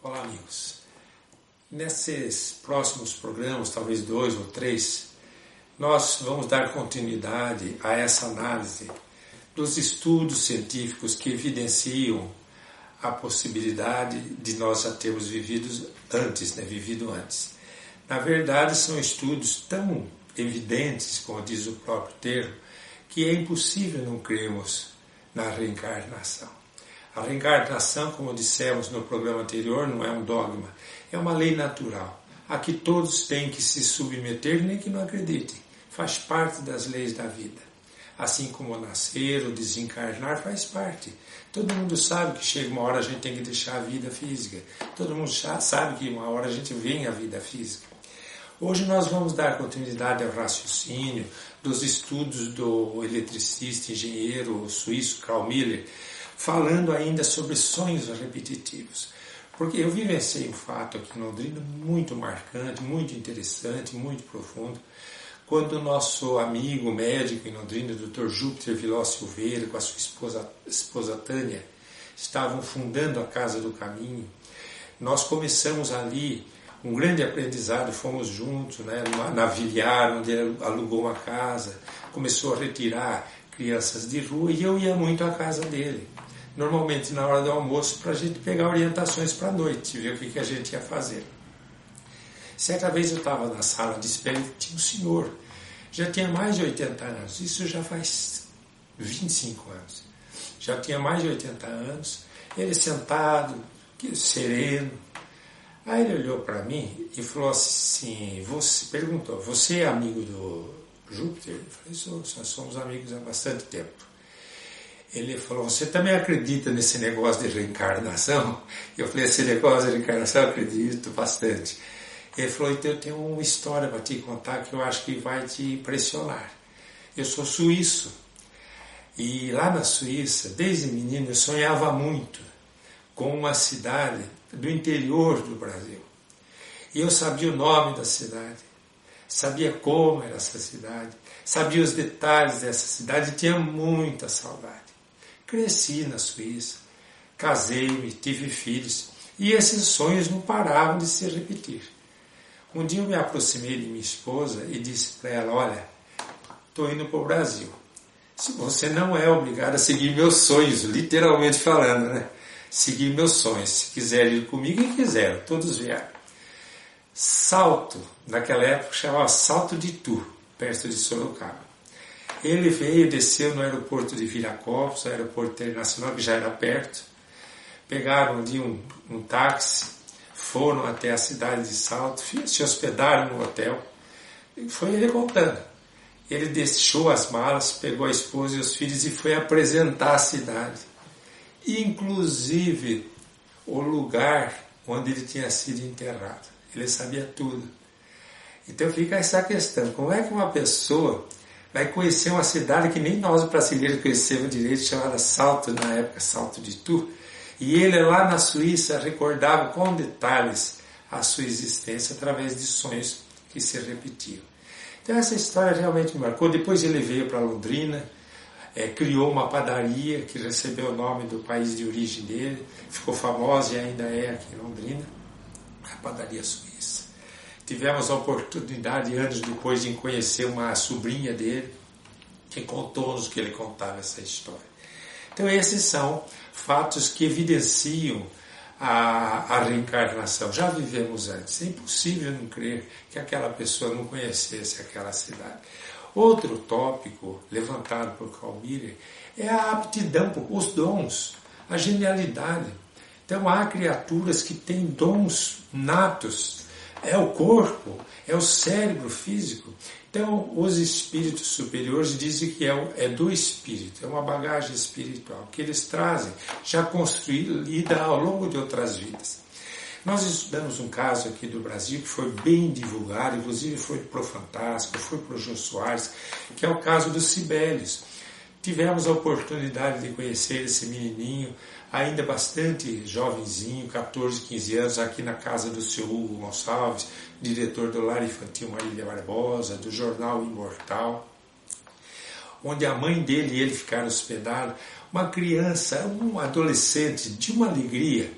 Olá, amigos. Nesses próximos programas, talvez 2 ou 3, nós vamos dar continuidade a essa análise dos estudos científicos que evidenciam a possibilidade de nós já termos vivido antes. Na verdade, são estudos tão evidentes, como diz o próprio termo, que é impossível não crermos na reencarnação. A reencarnação, como dissemos no programa anterior, não é um dogma, é uma lei natural, a que todos têm que se submeter, nem que não acreditem. Faz parte das leis da vida. Assim como nascer ou desencarnar faz parte. Todo mundo sabe que chega uma hora a gente tem que deixar a vida física. Todo mundo sabe que uma hora a gente vem à vida física. Hoje nós vamos dar continuidade ao raciocínio dos estudos do eletricista, engenheiro suíço Carl Miller, falando ainda sobre sonhos repetitivos. Porque eu vivenciei um fato aqui em Londrina muito marcante, muito interessante, muito profundo, quando o nosso amigo médico em Londrina, o Dr. Júpiter Viló Silveira, com a sua esposa Tânia, estavam fundando a Casa do Caminho. Nós começamos ali um grande aprendizado, fomos juntos, na Vilhar, onde ele alugou uma casa, começou a retirar crianças de rua e eu ia muito à casa dele. Normalmente na hora do almoço, para a gente pegar orientações para a noite, ver o que a gente ia fazer. Certa vez eu estava na sala de espera e tinha um senhor, já tinha mais de 80 anos, isso já faz 25 anos, já tinha mais de 80 anos, ele sentado, sereno. Aí ele olhou para mim e falou assim, perguntou, você é amigo do Júpiter? Eu falei, nós somos amigos há bastante tempo. Ele falou, você também acredita nesse negócio de reencarnação? Eu falei, esse negócio de reencarnação eu acredito bastante. Ele falou, então eu tenho uma história para te contar que eu acho que vai te impressionar. Eu sou suíço e lá na Suíça, desde menino, eu sonhava muito com uma cidade do interior do Brasil. E eu sabia o nome da cidade, sabia como era essa cidade, sabia os detalhes dessa cidade e tinha muita saudade. Cresci na Suíça, casei-me, tive filhos e esses sonhos não paravam de se repetir. Um dia eu me aproximei de minha esposa e disse para ela, olha, estou indo para o Brasil. Se você não é obrigada a seguir meus sonhos, literalmente falando, né? Seguir meus sonhos. Se quiser ir comigo, quem quiser, todos vieram. Salto, naquela época chamava Salto de Itu, perto de Sorocaba. Ele veio, desceu no aeroporto de Viracopos, aeroporto internacional, que já era perto. Pegaram ali um táxi, foram até a cidade de Salto, se hospedaram no hotel. E foi ele voltando. Ele deixou as malas, pegou a esposa e os filhos e foi apresentar a cidade. Inclusive o lugar onde ele tinha sido enterrado. Ele sabia tudo. Então fica essa questão, como é que uma pessoa vai conhecer uma cidade que nem nós brasileiros conhecemos direito, chamada Salto, na época Salto de Itu, e ele lá na Suíça recordava com detalhes a sua existência através de sonhos que se repetiam. Então essa história realmente me marcou. Depois ele veio para Londrina, criou uma padaria que recebeu o nome do país de origem dele, ficou famosa e ainda é aqui em Londrina, a padaria suíça. Tivemos a oportunidade, anos depois, de conhecer uma sobrinha dele, que contou-nos que ele contava essa história. Então esses são fatos que evidenciam a reencarnação. Já vivemos antes, é impossível não crer que aquela pessoa não conhecesse aquela cidade. Outro tópico levantado por Carl Miller é a aptidão, os dons, a genialidade. Então há criaturas que têm dons natos, é o corpo, é o cérebro físico. Então os espíritos superiores dizem que é do espírito, é uma bagagem espiritual que eles trazem, já construída ao longo de outras vidas. Nós estudamos um caso aqui do Brasil que foi bem divulgado, inclusive foi para o Fantástico, foi para o Jô Soares, que é o caso dos Sibelius. Tivemos a oportunidade de conhecer esse menininho, ainda bastante jovenzinho, 14, 15 anos, aqui na casa do seu Hugo Gonçalves, diretor do Lar Infantil Marília Barbosa, do jornal Imortal, onde a mãe dele e ele ficaram hospedados. Uma criança, um adolescente de uma alegria.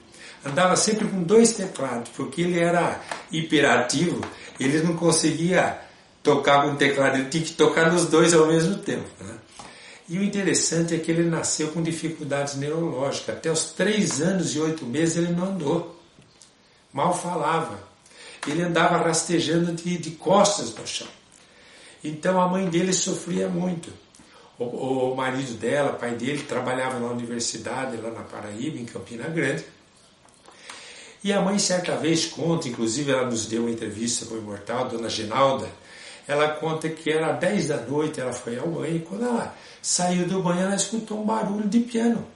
andava sempre com 2 teclados, porque ele era hiperativo, ele não conseguia tocar com o teclado, ele tinha que tocar nos 2 ao mesmo tempo, né? E o interessante é que ele nasceu com dificuldades neurológicas. Até os 3 anos e 8 meses ele não andou. Mal falava. Ele andava rastejando de costas no chão. Então a mãe dele sofria muito. O marido dela, pai dele, trabalhava na universidade lá na Paraíba, em Campina Grande. E a mãe certa vez conta, inclusive ela nos deu uma entrevista para o Imortal, a dona Ginalda, ela conta que era 10 da noite, ela foi ao banho, e quando ela saiu do banho, ela escutou um barulho de piano.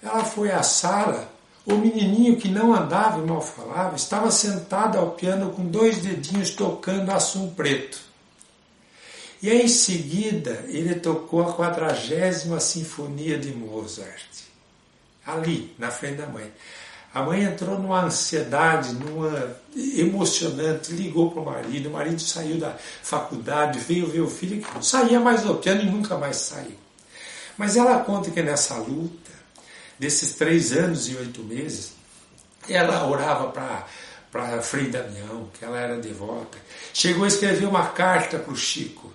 Ela foi à sala, o menininho que não andava e mal falava, estava sentado ao piano com 2 dedinhos tocando Assum Preto. E aí, em seguida, ele tocou a 40ª Sinfonia de Mozart, ali, na frente da mãe. A mãe entrou numa ansiedade, numa emocionante, ligou para o marido saiu da faculdade, veio ver o filho, que não saía mais do piano e nunca mais saiu. Mas ela conta que nessa luta, desses 3 anos e 8 meses, ela orava para Frei Damião, que ela era devota. Chegou a escrever uma carta para o Chico.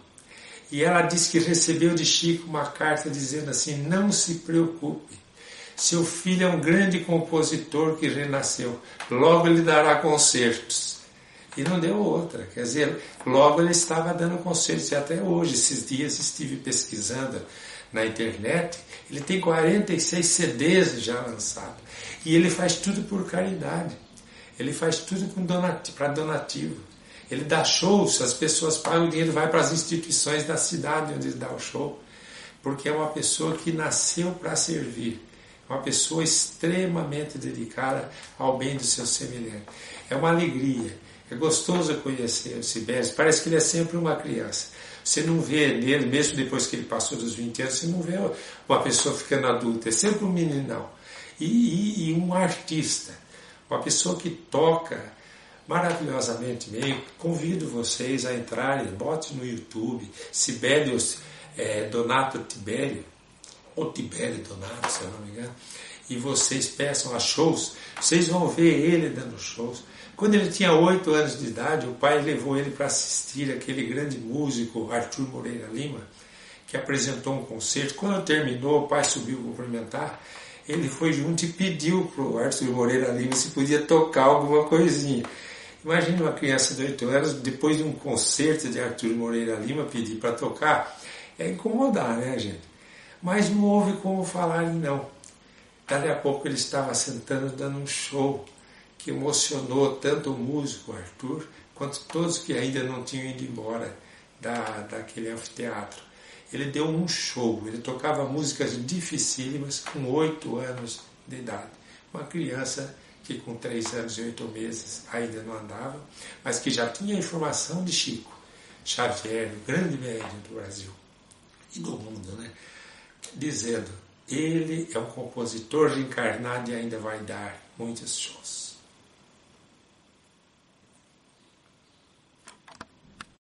E ela disse que recebeu de Chico uma carta dizendo assim: não se preocupe. Seu filho é um grande compositor que renasceu. Logo ele dará concertos. E não deu outra. Quer dizer, logo ele estava dando concertos. E até hoje, esses dias, estive pesquisando na internet. Ele tem 46 CDs já lançados. E ele faz tudo por caridade. Ele faz tudo para donativo. Ele dá shows, as pessoas pagam dinheiro, vai para as instituições da cidade onde ele dá o show. Porque é uma pessoa que nasceu para servir. Uma pessoa extremamente dedicada ao bem do seu semelhante. É uma alegria, é gostoso conhecer o Sibelius, parece que ele é sempre uma criança. Você não vê nele, mesmo depois que ele passou dos 20 anos, você não vê uma pessoa ficando adulta, é sempre um meninão. E um artista, uma pessoa que toca maravilhosamente bem. Convido vocês a entrarem, bote no YouTube, Sibelius Donato Tibério, ou Tibério Donato, se eu não me engano, e vocês peçam a shows, vocês vão ver ele dando shows. Quando ele tinha 8 anos de idade, o pai levou ele para assistir aquele grande músico, Arthur Moreira Lima, que apresentou um concerto. Quando terminou, o pai subiu cumprimentar, ele foi junto e pediu para o Arthur Moreira Lima se podia tocar alguma coisinha. Imagine uma criança de 8 anos, depois de um concerto de Arthur Moreira Lima, pedir para tocar, é incomodar, né, gente? Mas não houve como falar em não. Dali a pouco ele estava sentando, dando um show que emocionou tanto o músico Arthur, quanto todos que ainda não tinham ido embora daquele anfiteatro. Ele deu um show, ele tocava músicas dificílimas com 8 anos de idade. Uma criança que com 3 anos e 8 meses ainda não andava, mas que já tinha a informação de Chico Xavier, o grande médium do Brasil e do mundo, né? Dizendo: ele é um compositor reencarnado e ainda vai dar muitos shows.